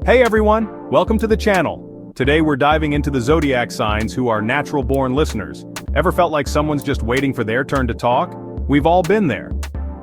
Hey everyone, welcome to the channel. Today we're diving into the zodiac signs who are natural-born listeners. Ever felt like someone's just waiting for their turn to talk? We've all been there.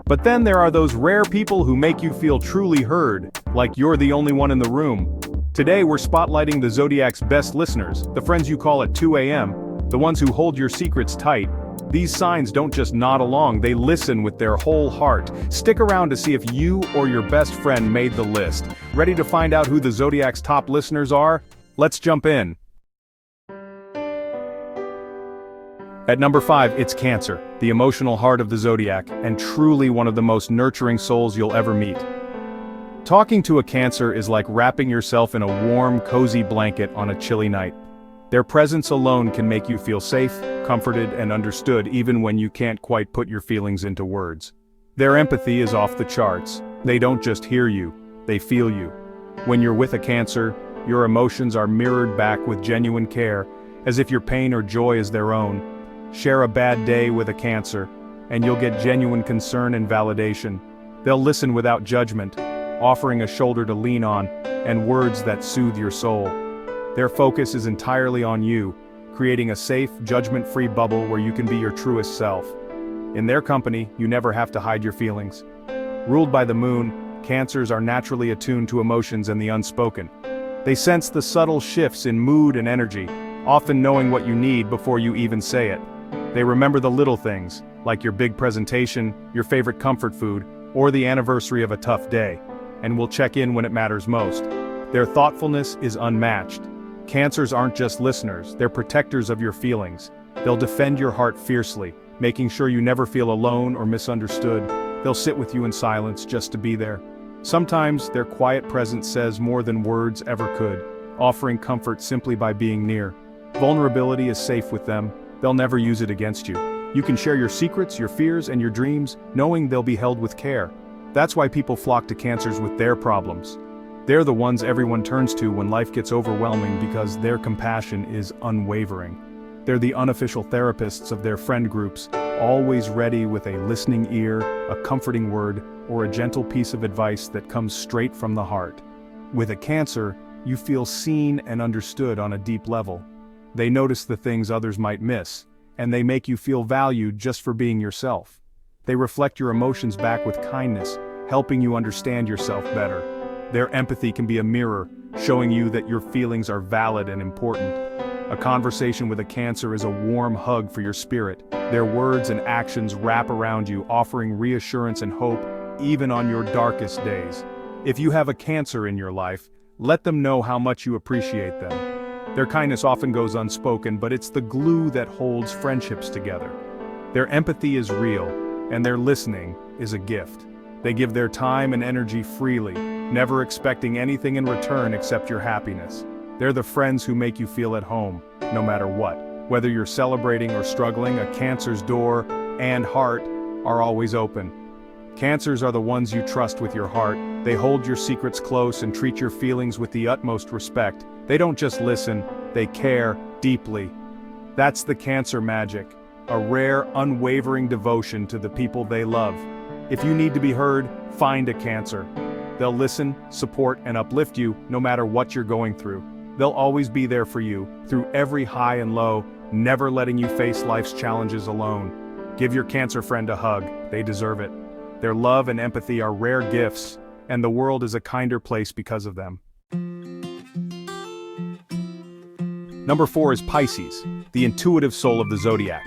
But then there are those rare people who make you feel truly heard, like you're the only one in the room. Today we're spotlighting the zodiac's best listeners, the friends you call at 2 a.m., the ones who hold your secrets tight. These signs don't just nod along, they listen with their whole heart. Stick around to see if you or your best friend made the list. Ready to find out who the Zodiac's top listeners are? Let's jump in. At number 5, it's Cancer, the emotional heart of the Zodiac, and truly one of the most nurturing souls you'll ever meet. Talking to a Cancer is like wrapping yourself in a warm, cozy blanket on a chilly night. Their presence alone can make you feel safe, comforted, and understood even when you can't quite put your feelings into words. Their empathy is off the charts. They don't just hear you, they feel you. When you're with a Cancer, your emotions are mirrored back with genuine care, as if your pain or joy is their own. Share a bad day with a Cancer, and you'll get genuine concern and validation. They'll listen without judgment, offering a shoulder to lean on, and words that soothe your soul. Their focus is entirely on you, creating a safe, judgment-free bubble where you can be your truest self. In their company, you never have to hide your feelings. Ruled by the moon, Cancers are naturally attuned to emotions and the unspoken. They sense the subtle shifts in mood and energy, often knowing what you need before you even say it. They remember the little things, like your big presentation, your favorite comfort food, or the anniversary of a tough day, and will check in when it matters most. Their thoughtfulness is unmatched. Cancers aren't just listeners, they're protectors of your feelings. They'll defend your heart fiercely, making sure you never feel alone or misunderstood. They'll sit with you in silence just to be there. Sometimes their quiet presence says more than words ever could, offering comfort simply by being near. Vulnerability is safe with them, they'll never use it against you. You can share your secrets, your fears, and your dreams, knowing they'll be held with care. That's why people flock to Cancers with their problems. They're the ones everyone turns to when life gets overwhelming because their compassion is unwavering. They're the unofficial therapists of their friend groups, always ready with a listening ear, a comforting word, or a gentle piece of advice that comes straight from the heart. With a Cancer, you feel seen and understood on a deep level. They notice the things others might miss, and they make you feel valued just for being yourself. They reflect your emotions back with kindness, helping you understand yourself better. Their empathy can be a mirror, showing you that your feelings are valid and important. A conversation with a Cancer is a warm hug for your spirit. Their words and actions wrap around you, offering reassurance and hope, even on your darkest days. If you have a Cancer in your life, let them know how much you appreciate them. Their kindness often goes unspoken, but it's the glue that holds friendships together. Their empathy is real, and their listening is a gift. They give their time and energy freely, never expecting anything in return except your happiness. They're the friends who make you feel at home, no matter what. Whether you're celebrating or struggling, a Cancer's door and heart are always open. Cancers are the ones you trust with your heart. They hold your secrets close and treat your feelings with the utmost respect. They don't just listen, they care deeply. That's the Cancer magic, a rare, unwavering devotion to the people they love. If you need to be heard, find a Cancer. They'll listen, support, and uplift you no matter what you're going through. They'll always be there for you, through every high and low, never letting you face life's challenges alone. Give your Cancer friend a hug, they deserve it. Their love and empathy are rare gifts, and the world is a kinder place because of them. Number 4 is Pisces, the intuitive soul of the Zodiac.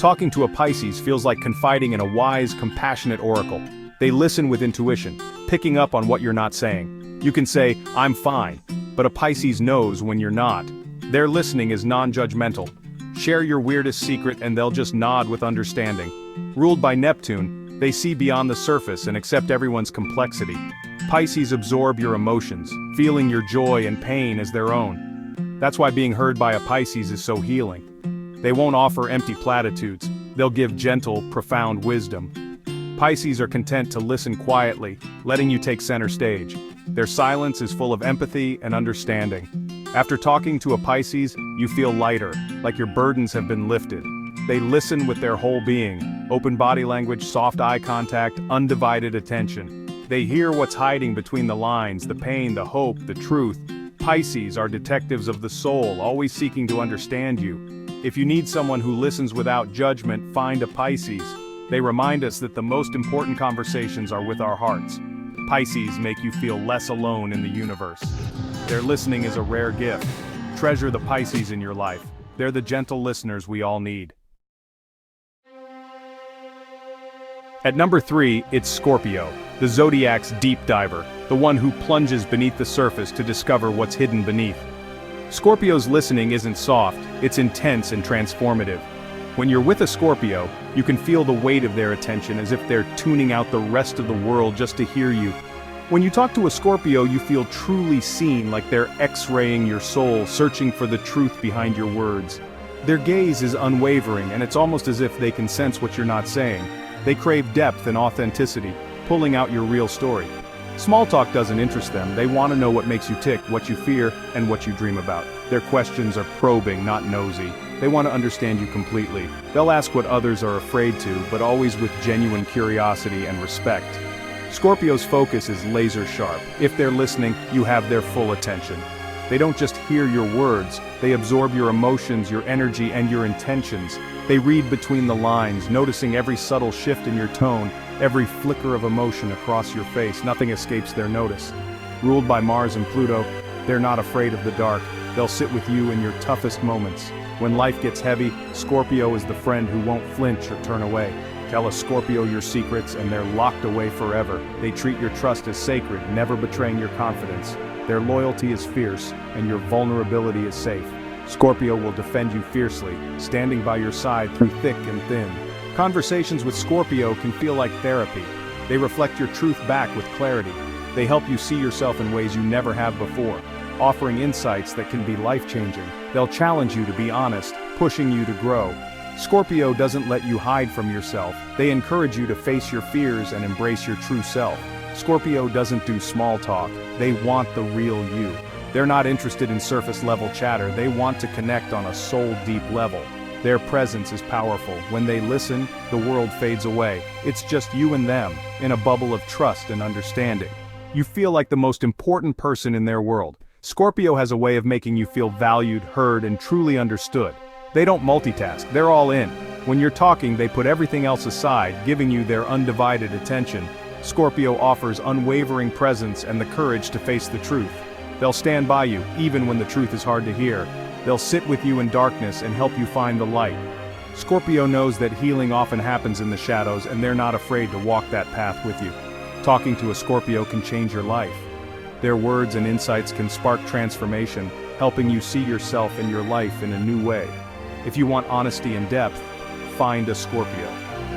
Talking to a Pisces feels like confiding in a wise, compassionate oracle. They listen with intuition, picking up on what you're not saying. You can say, "I'm fine," but a Pisces knows when you're not. Their listening is non-judgmental. Share your weirdest secret and they'll just nod with understanding. Ruled by Neptune, they see beyond the surface and accept everyone's complexity. Pisces absorb your emotions, feeling your joy and pain as their own. That's why being heard by a Pisces is so healing. They won't offer empty platitudes, they'll give gentle, profound wisdom. Pisces are content to listen quietly, letting you take center stage. Their silence is full of empathy and understanding. After talking to a Pisces, you feel lighter, like your burdens have been lifted. They listen with their whole being, open body language, soft eye contact, undivided attention. They hear what's hiding between the lines, the pain, the hope, the truth. Pisces are detectives of the soul, always seeking to understand you. If you need someone who listens without judgment, find a Pisces. They remind us that the most important conversations are with our hearts. Pisces make you feel less alone in the universe. Their listening is a rare gift. Treasure the Pisces in your life. They're the gentle listeners we all need. At number 3, it's Scorpio, the Zodiac's deep diver, the one who plunges beneath the surface to discover what's hidden beneath. Scorpio's listening isn't soft, it's intense and transformative. When you're with a Scorpio, you can feel the weight of their attention as if they're tuning out the rest of the world just to hear you. When you talk to a Scorpio, you feel truly seen, like they're X-raying your soul, searching for the truth behind your words. Their gaze is unwavering, and it's almost as if they can sense what you're not saying. They crave depth and authenticity, pulling out your real story. Small talk doesn't interest them. They want to know what makes you tick, what you fear, and what you dream about. Their questions are probing, not nosy. They want to understand you completely. They'll ask what others are afraid to, but always with genuine curiosity and respect. Scorpio's focus is laser sharp. If they're listening, you have their full attention. They don't just hear your words, they absorb your emotions, your energy, and your intentions. They read between the lines, noticing every subtle shift in your tone, every flicker of emotion across your face. Nothing escapes their notice. Ruled by Mars and Pluto, they're not afraid of the dark. They'll sit with you in your toughest moments. When life gets heavy, Scorpio is the friend who won't flinch or turn away. Tell a Scorpio your secrets and they're locked away forever. They treat your trust as sacred, never betraying your confidence. Their loyalty is fierce, and your vulnerability is safe. Scorpio will defend you fiercely, standing by your side through thick and thin. Conversations with Scorpio can feel like therapy. They reflect your truth back with clarity. They help you see yourself in ways you never have before, offering insights that can be life-changing. They'll challenge you to be honest, pushing you to grow. Scorpio doesn't let you hide from yourself. They encourage you to face your fears and embrace your true self. Scorpio doesn't do small talk. They want the real you. They're not interested in surface-level chatter. They want to connect on a soul-deep level. Their presence is powerful. When they listen, the world fades away. It's just you and them, in a bubble of trust and understanding. You feel like the most important person in their world. Scorpio has a way of making you feel valued, heard, and truly understood. They don't multitask, they're all in. When you're talking, they put everything else aside, giving you their undivided attention. Scorpio offers unwavering presence and the courage to face the truth. They'll stand by you, even when the truth is hard to hear. They'll sit with you in darkness and help you find the light. Scorpio knows that healing often happens in the shadows, and they're not afraid to walk that path with you. Talking to a Scorpio can change your life. Their words and insights can spark transformation, helping you see yourself and your life in a new way. If you want honesty and depth, find a Scorpio.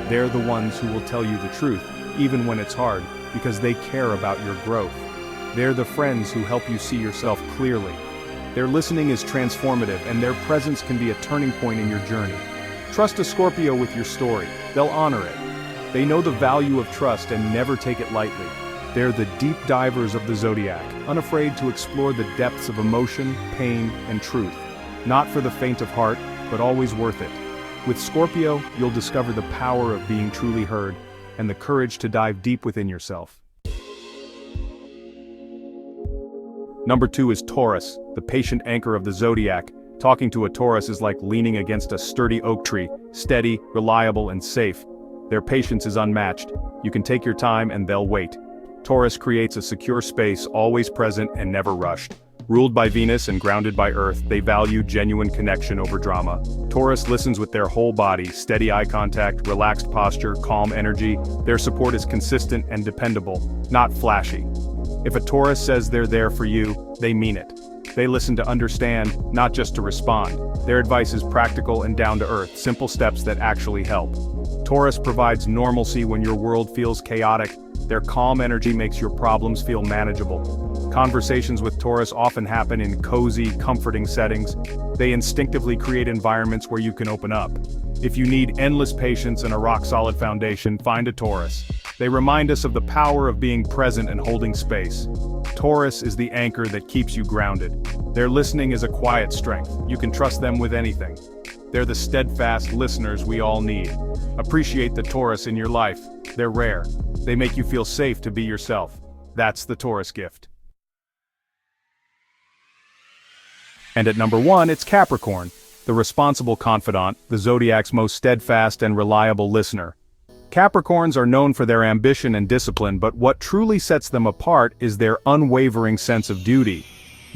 They're the ones who will tell you the truth, even when it's hard, because they care about your growth. They're the friends who help you see yourself clearly. Their listening is transformative, and their presence can be a turning point in your journey. Trust a Scorpio with your story. They'll honor it. They know the value of trust and never take it lightly. They're the deep divers of the Zodiac, unafraid to explore the depths of emotion, pain, and truth. Not for the faint of heart, but always worth it. With Scorpio, you'll discover the power of being truly heard, and the courage to dive deep within yourself. Number 2 is Taurus, the patient anchor of the Zodiac. Talking to a Taurus is like leaning against a sturdy oak tree, steady, reliable, and safe. Their patience is unmatched. You can take your time and they'll wait. Taurus creates a secure space, always present and never rushed. Ruled by Venus and grounded by Earth, they value genuine connection over drama. Taurus listens with their whole body, steady eye contact, relaxed posture, calm energy. Their support is consistent and dependable, not flashy. If a Taurus says they're there for you, they mean it. They listen to understand, not just to respond. Their advice is practical and down to earth, simple steps that actually help. Taurus provides normalcy when your world feels chaotic. Their calm energy makes your problems feel manageable. Conversations with Taurus often happen in cozy, comforting settings. They instinctively create environments where you can open up. If you need endless patience and a rock-solid foundation, find a Taurus. They remind us of the power of being present and holding space. Taurus is the anchor that keeps you grounded. Their listening is a quiet strength. You can trust them with anything. They're the steadfast listeners we all need. Appreciate the Taurus in your life. They're rare. They make you feel safe to be yourself. That's the Taurus gift. And at number 1, it's Capricorn, the responsible confidant, the Zodiac's most steadfast and reliable listener. Capricorns are known for their ambition and discipline, but what truly sets them apart is their unwavering sense of duty.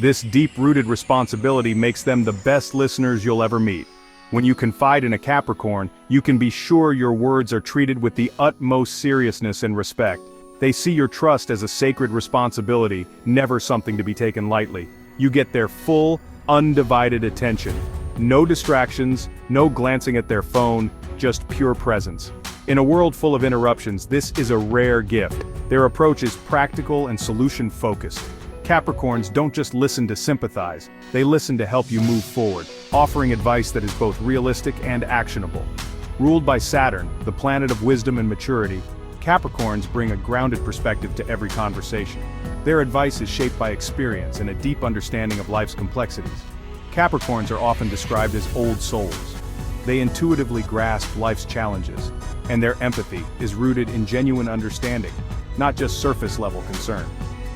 This deep-rooted responsibility makes them the best listeners you'll ever meet. When you confide in a Capricorn, you can be sure your words are treated with the utmost seriousness and respect. They see your trust as a sacred responsibility, never something to be taken lightly. You get their full, undivided attention. No distractions, no glancing at their phone, just pure presence. In a world full of interruptions, this is a rare gift. Their approach is practical and solution-focused. Capricorns don't just listen to sympathize, they listen to help you move forward, offering advice that is both realistic and actionable. Ruled by Saturn, the planet of wisdom and maturity, Capricorns bring a grounded perspective to every conversation. Their advice is shaped by experience and a deep understanding of life's complexities. Capricorns are often described as old souls. They intuitively grasp life's challenges, and their empathy is rooted in genuine understanding, not just surface-level concern.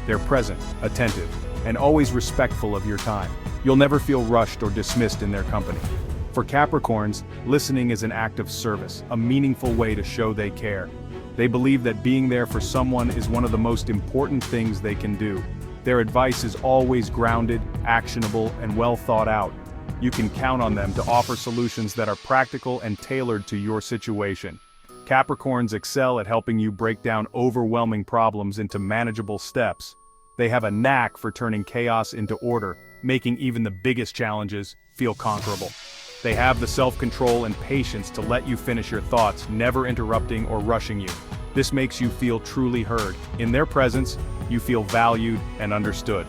They're present, attentive, and always respectful of your time. You'll never feel rushed or dismissed in their company. For Capricorns, listening is an act of service, a meaningful way to show they care. They believe that being there for someone is one of the most important things they can do. Their advice is always grounded, actionable, and well thought out. You can count on them to offer solutions that are practical and tailored to your situation. Capricorns excel at helping you break down overwhelming problems into manageable steps. They have a knack for turning chaos into order, making even the biggest challenges feel conquerable. They have the self-control and patience to let you finish your thoughts, never interrupting or rushing you. This makes you feel truly heard. In their presence, you feel valued and understood.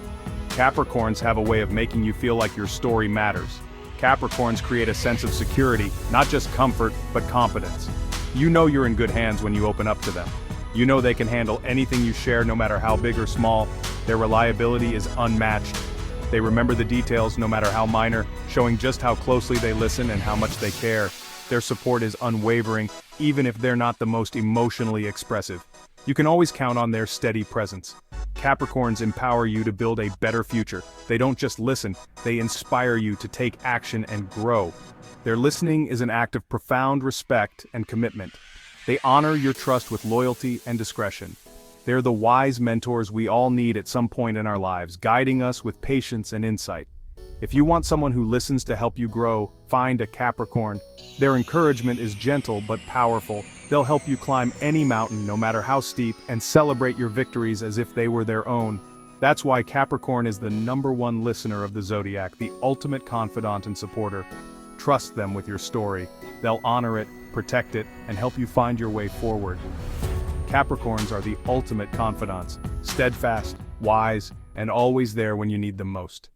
Capricorns have a way of making you feel like your story matters. Capricorns create a sense of security, not just comfort, but confidence. You know you're in good hands when you open up to them. You know they can handle anything you share, no matter how big or small. Their reliability is unmatched. They remember the details, no matter how minor, showing just how closely they listen and how much they care. Their support is unwavering, even if they're not the most emotionally expressive. You can always count on their steady presence. Capricorns empower you to build a better future. They don't just listen, they inspire you to take action and grow. Their listening is an act of profound respect and commitment. They honor your trust with loyalty and discretion. They're the wise mentors we all need at some point in our lives, guiding us with patience and insight. If you want someone who listens to help you grow, find a Capricorn. Their encouragement is gentle but powerful. They'll help you climb any mountain, no matter how steep, and celebrate your victories as if they were their own. That's why Capricorn is the #1 listener of the Zodiac, the ultimate confidant and supporter. Trust them with your story. They'll honor it, protect it, and help you find your way forward. Capricorns are the ultimate confidants, steadfast, wise, and always there when you need them most.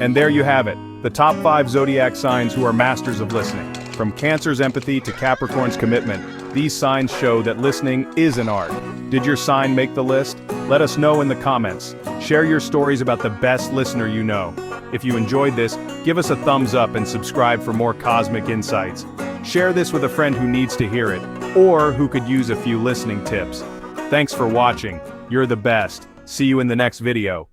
And there you have it, the top 5 Zodiac signs who are masters of listening. From Cancer's empathy to Capricorn's commitment, these signs show that listening is an art. Did your sign make the list? Let us know in the comments. Share your stories about the best listener you know. If you enjoyed this, give us a thumbs up and subscribe for more cosmic insights. Share this with a friend who needs to hear it, or who could use a few listening tips. Thanks for watching. You're the best. See you in the next video.